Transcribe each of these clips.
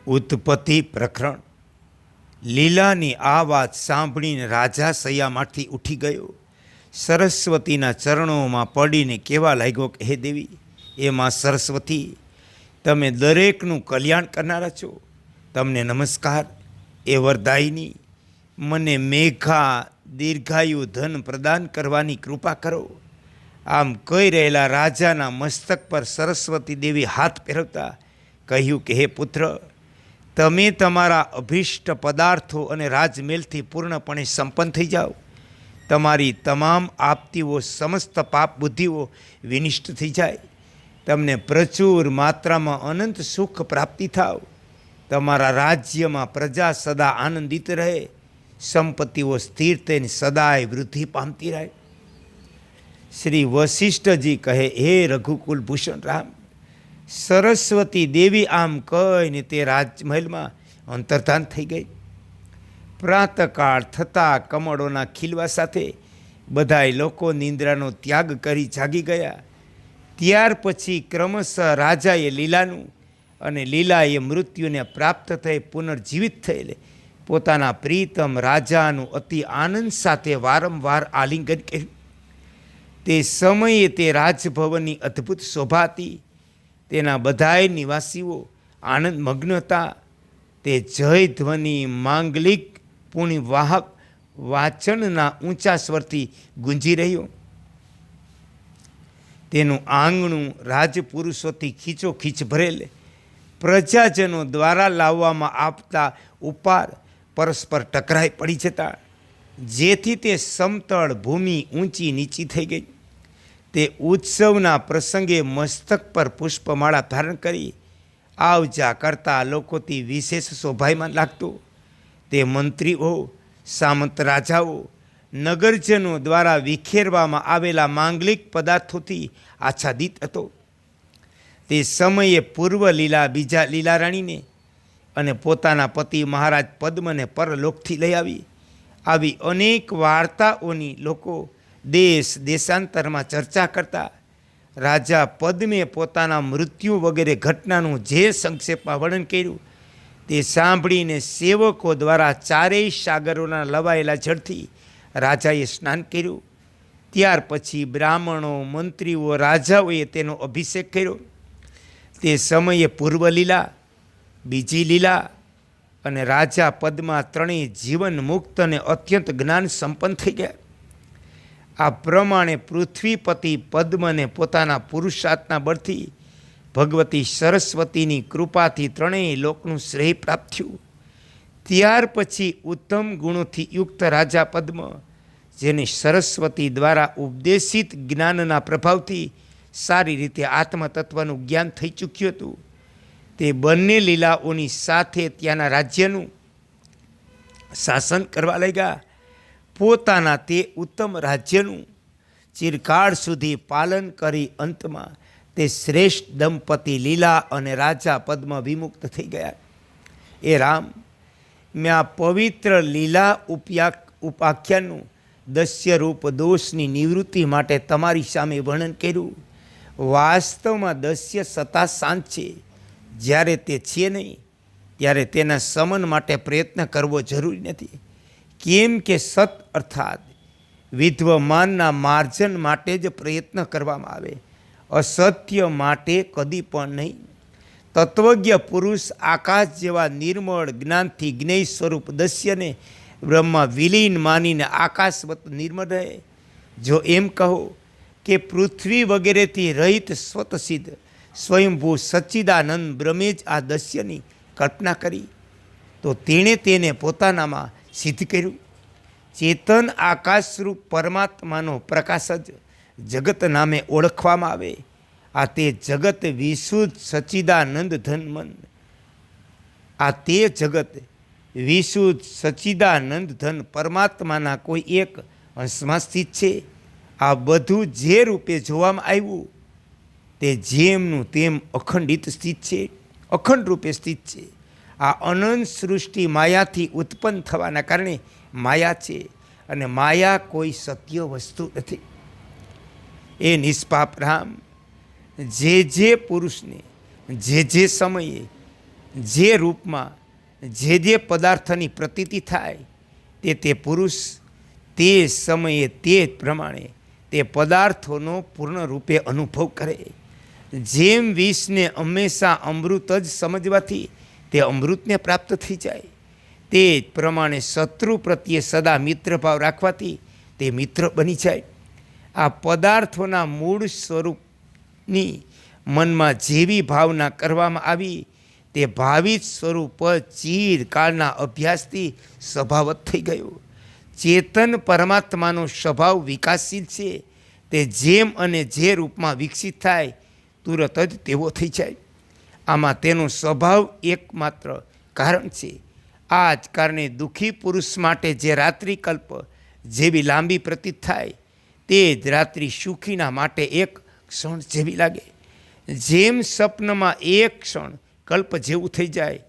ઉત્પત્તિ પ્રકરણ. લીલાની આ વાત સાંભળીને રાજા શૈયામાંથી ઉઠી ગયો. સરસ્વતીના ચરણોમાં પડીને કહેવા લાગ્યો કે હે દેવી, એ માં સરસ્વતી, તમે દરેકનું કલ્યાણ કરનારા છો. તમને નમસ્કાર. એ વરદાયિની, મને મેઘા દીર્ઘાયુ ધન પ્રદાન કરવાની કૃપા કરો. આમ કહી રહેલા રાજાના મસ્તક પર સરસ્વતી દેવી હાથ પહેરવતા કહ્યું કે હે પુત્ર, તમે તમારા અભિષ્ટ પદાર્થો અને રાજમહેલથી પૂર્ણપણે સંપન્ન થઈ જાઓ. તમારી તમામ આપતીઓ સમસ્ત પાપ બુદ્ધિઓ વિનિષ્ટ થઈ જાય. તમને પ્રચુર માત્રામાં અનંત સુખ પ્રાપ્તિ થાવ. તમારા રાજ્યમાં પ્રજા સદા આનંદિત રહે. સંપત્તિઓ સ્થિર થઈને સદાય વૃદ્ધિ પામતી રહે. શ્રી વશિષ્ઠજી કહે, હે રઘુકુલ ભૂષણ રામ, સરસ્વતી દેવી આમ કહીને તે રાજમહેલમાં અંતર્ધાન થઈ ગઈ. પ્રાતકાળ થતાં કમળોના ખીલવા સાથે બધાય લોકો નિંદ્રાનો ત્યાગ કરી જાગી ગયા. ત્યાર પછી ક્રમશઃ રાજાએ લીલાનું અને લીલાએ મૃત્યુને પ્રાપ્ત થઈ પુનર્જીવિત થયેલે પોતાના પ્રીતમ રાજાનું અતિ આનંદ સાથે વારંવાર આલિંગન કર્યું. તે સમયે તે રાજભવનની અદ્ભુત શોભા હતી. તેના બધાય નિવાસીઓ આનંદમગ્ન હતા. તે જય ધ્વનિ માંગલિક પુણ્યવાહક વાચનના ઊંચા સ્વરથી ગુંજી રહ્યો. તેનું આંગણું રાજપુરુષોથી ખીચોખીચ ભરેલ. પ્રજાજનો દ્વારા લાવવામાં આવતા ઉપહાર પરસ્પર ટકરાઈ પડી જતા, જેથી તે સમતળ ભૂમિ ઊંચી નીચી થઈ ગઈ. તે ઉત્સવના પ્રસંગે મસ્તક પર પુષ્પમાળા ધારણ કરી આવજા કરતા લોકોથી વિશેષ શોભાયમાન લાગતો. તે મંત્રીઓ, સામંત રાજાઓ, નગરજનો દ્વારા વિખેરવામાં આવેલા માંગલિક પદાર્થોથી આચ્છાદિત હતો. તે સમયે પૂર્વ લીલા બીજા લીલા રાણીને અને પોતાના પતિ મહારાજ પદ્મને પરલોકથી લઈ આવી અનેક વાર્તાઓની લોકો દેશ દેશાંતરમાં ચર્ચા કરતા. રાજા પદ્મે પોતાના મૃત્યુ વગેરે ઘટનાનું જે સંક્ષેપમાં વર્ણન કર્યું તે સાંભળીને સેવકો દ્વારા ચારેય સાગરોના લવાયેલા જળથી રાજાએ સ્નાન કર્યું. ત્યાર પછી બ્રાહ્મણો, મંત્રીઓ, રાજાઓએ તેનો અભિષેક કર્યો. તે સમયે પૂર્વ લીલા, બીજી લીલા અને રાજા પદ્મા ત્રણેય જીવન મુક્ત અને અત્યંત જ્ઞાન સંપન્ન થઈ ગયા. આ પ્રમાણે પૃથ્વીપતિ પદ્મને પોતાના પુરુષાર્થના બળથી ભગવતી સરસ્વતીની કૃપાથી ત્રણેય લોકનું શ્રેય પ્રાપ્ત થયું. ત્યાર પછી ઉત્તમ ગુણોથી યુક્ત રાજા પદ્મ, જેને સરસ્વતી દ્વારા ઉપદેશિત જ્ઞાનના પ્રભાવથી સારી રીતે આત્મતત્વનું જ્ઞાન થઈ ચૂક્યું હતું, તે બંને લીલાઓની સાથે ત્યાંના રાજ્યનું શાસન કરવા લાગ્યા. પોતાના તે ઉત્તમ રાજ્યનું ચિરકાળ સુધી પાલન કરી અંતમાં તે શ્રેષ્ઠ દંપતી લીલા અને રાજા પદ્મ વિમુક્ત થઈ ગયા. એ રામ, મેં આ પવિત્ર લીલા ઉપાખ્યાનનું દસ્યરૂપ દોષની નિવૃત્તિ માટે તમારી સામે વર્ણન કર્યું. વાસ્તવમાં દસ્ય સતા શાંત છે. જ્યારે તે છે નહીં ત્યારે તેના સમન માટે પ્રયત્ન કરવો જરૂરી નથી. કેમ કે સત અર્થાત વિદ્વમાનના માર્જન માટે જ પ્રયત્ન કરવામાં આવે, અસત્ય માટે કદી પણ નહીં. તત્વજ્ઞ પુરુષ આકાશ જેવા નિર્મળ જ્ઞાનથી જ્ઞેય સ્વરૂપ દસ્યને બ્રહ્મા વિલીન માનીને આકાશવત નિર્મળ રહે. જો એમ કહો કે પૃથ્વી વગેરેથી રહિત સ્વતસિદ્ધ સ્વયંભૂ સચ્ચિદાનંદ બ્રહ્મે જ આ દસ્યની કલ્પના કરી, તો તેણે તેને પોતાનામાં સિદ્ધ કર્યું. ચેતન આકાશરૂપ પરમાત્માનો પ્રકાશ જ જગત નામે ઓળખવામાં આવે. આ તે જગત વિશુદ્ધ સચ્ચિદાનંદ ધન મન. આ તે જગત વિશુદ્ધ સચ્ચિદાનંદ ધન પરમાત્માના કોઈ એક અંશમાં સ્થિત છે. આ બધું જે રૂપે જોવામાં આવ્યું તે જેમનું તેમ અખંડિત સ્થિત છે, અખંડ રૂપે સ્થિત છે. આ અનંત સૃષ્ટિ માયાથી ઉત્પન્ન થવાના કારણે માયા છે, અને માયા કોઈ સત્ય વસ્તુ નથી. એ નિષ્પાપ રામ, જે પુરુષને જે સમયે જે રૂપમાં જે પદાર્થની પ્રતીતિ થાય તે પુરુષ તે સમયે તે જ પ્રમાણે તે પદાર્થોનો પૂર્ણ રૂપે અનુભવ કરે. જેમ વિષને હંમેશા અમૃત જ સમજવાથી તે અમૃતને પ્રાપ્ત થઈ જાય, તે જ પ્રમાણે શત્રુ પ્રત્યે સદા મિત્રભાવ રાખવાથી તે મિત્ર બની જાય. આ પદાર્થોના મૂળ સ્વરૂપની મનમાં જેવી ભાવના કરવામાં આવી તે ભાવિત સ્વરૂપ ચિરકાળના અભ્યાસથી સ્વભાવત થઈ ગયું. ચેતન પરમાત્માનો સ્વભાવ વિકાસશીલ છે. તે જેમ અને જે રૂપમાં વિકસિત થાય તુરત જ તેવો થઈ જાય. આમાં તેનો સ્વભાવ એકમાત્ર કારણ છે. આ જ કારણે દુઃખી પુરુષ માટે જે રાત્રિકલ્પ જેવી લાંબી પ્રતીત થાય તે જ રાત્રિ સુખીના માટે એક ક્ષણ જેવી લાગે. જેમ સ્વપ્નમાં એક ક્ષણ કલ્પ જેવું થઈ જાય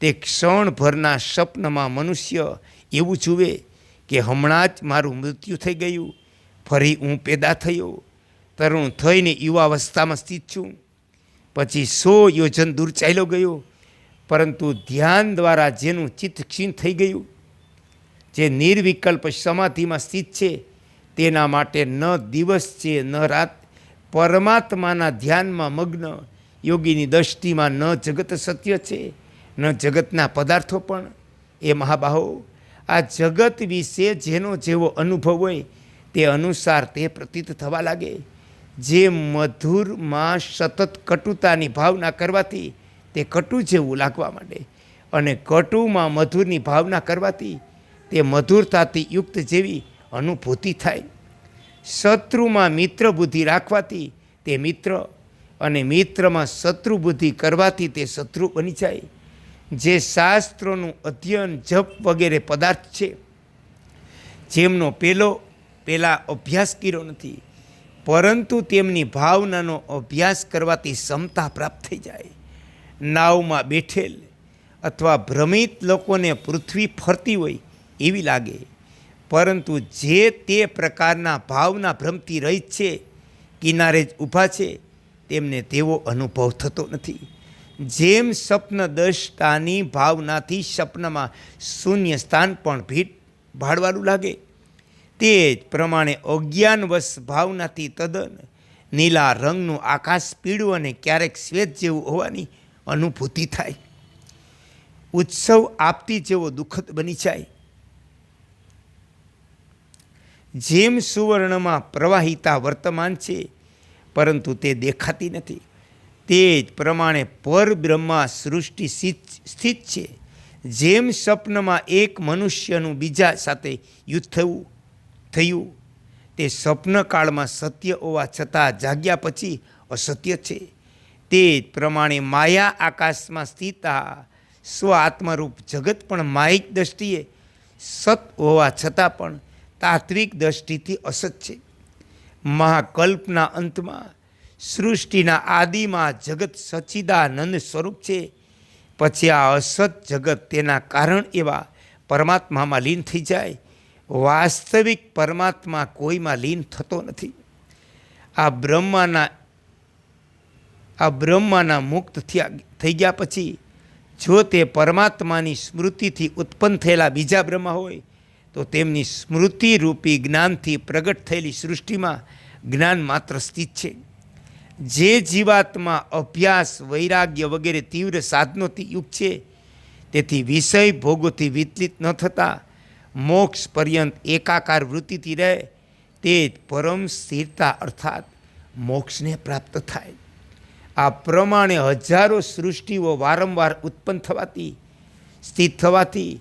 તે ક્ષણભરના સ્વપ્નમાં મનુષ્ય એવું જુએ કે હમણાં જ મારું મૃત્યુ થઈ ગયું, ફરી હું પેદા થયો, તરુણ થઈને યુવાવસ્થામાં સ્થિત છું, પછી 100 યોજન દૂર ચાલ્યો ગયો. પરંતુ ધ્યાન દ્વારા જેનું ચિત્ત ક્ષીણ થઈ ગયું, જે નિર્વિકલ્પ સમાધિમાં સ્થિત છે, તેના માટે ન દિવસ છે ન રાત પરમાત્માના ધ્યાનમાં મગ્ન યોગીની દૃષ્ટિમાં ન જગત સત્ય છે ન જગતના પદાર્થો પણ. એ મહાબાહો, આ જગત વિશે જેનો જેવો અનુભવ હોય તે અનુસાર તે પ્રતીત થવા લાગે. જે મધુરમાં સતત કટુતાની ભાવના કરવાથી તે કટુ જેવું લાગવા માંડે, અને કટુમાં મધુરની ભાવના કરવાથી તે મધુરતાથી યુક્ત જેવી અનુભૂતિ થાય. શત્રુમાં મિત્ર બુદ્ધિ રાખવાથી તે મિત્ર, અને મિત્રમાં શત્રુ બુદ્ધિ કરવાથી તે શત્રુ બની જાય. જે શાસ્ત્રોનું અધ્યયન જપ વગેરે પદાર્થ છે, જેમનો પહેલા અભ્યાસ કર્યો નથી, પરંતુ તેમની ભાવનાનો અભ્યાસ કરવાથી ક્ષમતા પ્રાપ્ત થઈ જાય. નાવમાં બેઠેલ અથવા ભ્રમિત લોકોને પૃથ્વી ફરતી હોય એવી લાગે, પરંતુ જે તે પ્રકારના ભાવના ભ્રમથી રહિત છે, કિનારે જ ઊભા છે, તેમને તેવો અનુભવ થતો નથી. જેમ સ્વપ્નદ્રષ્ટાની ભાવનાથી સ્વપ્નમાં શૂન્ય સ્થાન પણ ભીડ ભાડવાનું લાગે, તે જ પ્રમાણે અજ્ઞાનવશ ભાવનાથી તદ્દન નીલા રંગનું આકાશ પીળું અને ક્યારેક શ્વેત જેવું હોવાની અનુભૂતિ થાય. ઉત્સવ આપતી જેવો દુઃખદ બની જાય. જેમ સુવર્ણમાં પ્રવાહિતા વર્તમાન છે, પરંતુ તે દેખાતી નથી, તે જ પ્રમાણે પરબ્રહ્મા સૃષ્ટિ સ્થિત છે. જેમ સ્વપ્નમાં એક મનુષ્યનું બીજા સાથે યુદ્ધ થયું તે સ્વપ્નકાળમાં સત્ય હોવા છતાં જાગ્યા પછી અસત્ય છે, તે જ પ્રમાણે માયા આકાશમાં સ્થિત સ્વ આત્મરૂપ જગત પણ માયિક દ્રષ્ટિએ સત હોવા છતાં પણ તાત્વિક દ્રષ્ટિથી અસત છે. મહાકલ્પના અંતમાં સૃષ્ટિના આદિમાં જગત સચ્ચિદાનંદ સ્વરૂપ છે. પછી આ અસત જગત તેના કારણ એવા પરમાત્મામાં લીન થઈ જાય. વાસ્તવિક પરમાત્મા કોઈમાં લીન થતો નથી. આ બ્રહ્માના મુક્ત થઈ ગયા પછી જો તે પરમાત્માની સ્મૃતિથી ઉત્પન્ન થયેલા બીજા બ્રહ્મા હોય તો તેમની સ્મૃતિરૂપી જ્ઞાનથી પ્રગટ થયેલી સૃષ્ટિમાં જ્ઞાન માત્ર સ્થિત છે. જે જીવાત્મા અભ્યાસ, વૈરાગ્ય વગેરે તીવ્ર સાધનોથી યુક્ત છે, તેથી વિષય ભોગોથી વિચલિત ન થતા મોક્ષ પર્યંત એકાકાર વૃત્તિથી રહે, તે જ પરમ સ્થિરતા અર્થાત મોક્ષને પ્રાપ્ત થાય. આ પ્રમાણે હજારો સૃષ્ટિઓ વારંવાર ઉત્પન્ન થવાથી, સ્થિત થવાથી,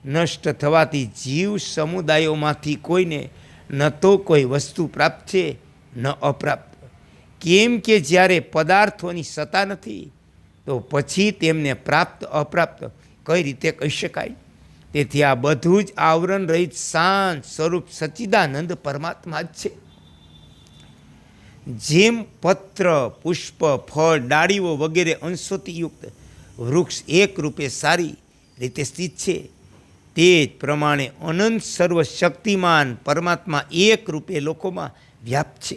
નષ્ટ થવાથી જીવ સમુદાયોમાંથી કોઈને ન તો કોઈ વસ્તુ પ્રાપ્ત છે ન અપ્રાપ્ત. કેમ કે જ્યારે પદાર્થોની સત્તા નથી તો પછી તેમને પ્રાપ્ત અપ્રાપ્ત કઈ રીતે કહી શકાય? તેથી આ બધું જ આવરણ રહિત શાંત સ્વરૂપ સચ્ચિદાનંદ પરમાત્મા જ છે. જેમ પત્ર, પુષ્પ, ફળ, ડાળીઓ વગેરે અંશોથી યુક્ત વૃક્ષ એક રૂપે સારી રીતે સ્થિત છે, તે જ પ્રમાણે અનંત સર્વશક્તિમાન પરમાત્મા એક રૂપે લોકોમાં વ્યાપ્ત છે.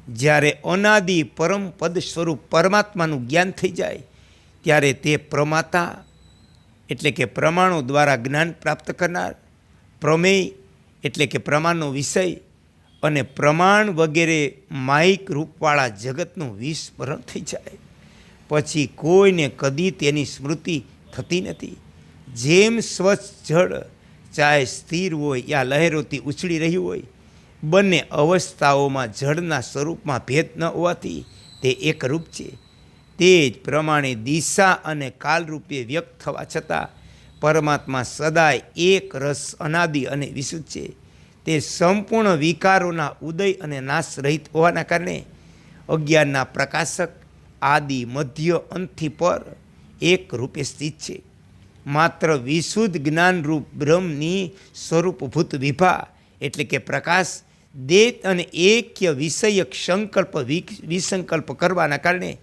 જ્યારે અનાદિ પરમ પદ સ્વરૂપ પરમાત્માનું જ્ઞાન થઈ જાય ત્યારે તે પ્રમાતા એટલે કે પ્રમાણો દ્વારા જ્ઞાન પ્રાપ્ત કરનાર, પ્રમેય એટલે કે પ્રમાણનો વિષય અને પ્રમાણ વગેરે માયિક રૂપવાળા જગતનું વિસ્મરણ થઈ જાય. પછી કોઈને કદી તેની સ્મૃતિ થતી નથી. જેમ સ્વચ્છ જળ ચાહે સ્થિર હોય યા લહેરોથી ઉછળી રહ્યું હોય, બંને અવસ્થાઓમાં જળના સ્વરૂપમાં ભેદ ન હોવાથી તે એકરૂપ છે. તે જ પ્રમાણે દિશા અને કાલરૂપે વ્યક્ત થવા છતાં પરમાત્મા સદાય એક રસ અનાદિ અને વિશુદ્ધ છે. તે સંપૂર્ણ વિકારોના ઉદય અને નાશ રહિત હોવાના કારણે અજ્ઞાનના પ્રકાશક આદિ મધ્ય અંતથી પર એક રૂપે સ્થિત છે. માત્ર વિશુદ્ધ જ્ઞાનરૂપ બ્રહ્મની સ્વરૂપભૂત વિભા એટલે કે પ્રકાશ દેત અને એક્ય વિષયક સંકલ્પ વિસંકલ્પ કરવાના કારણે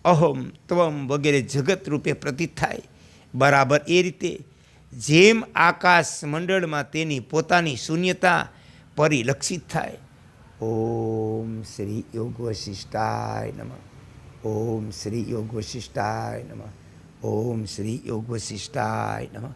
અહમ ત્વમ વગેરે જગત રૂપે પ્રતીત થાય. બરાબર એ રીતે જેમ આકાશ મંડળમાં તેની પોતાની શૂન્યતા પરિલક્ષિત થાય. ઓમ શ્રી યોગ વશિષ્ઠાય નમઃ. ઓમ શ્રી યોગ વશિષ્ઠાય નમઃ. ઓમ શ્રી યોગ વશિષ્ઠાય નમઃ.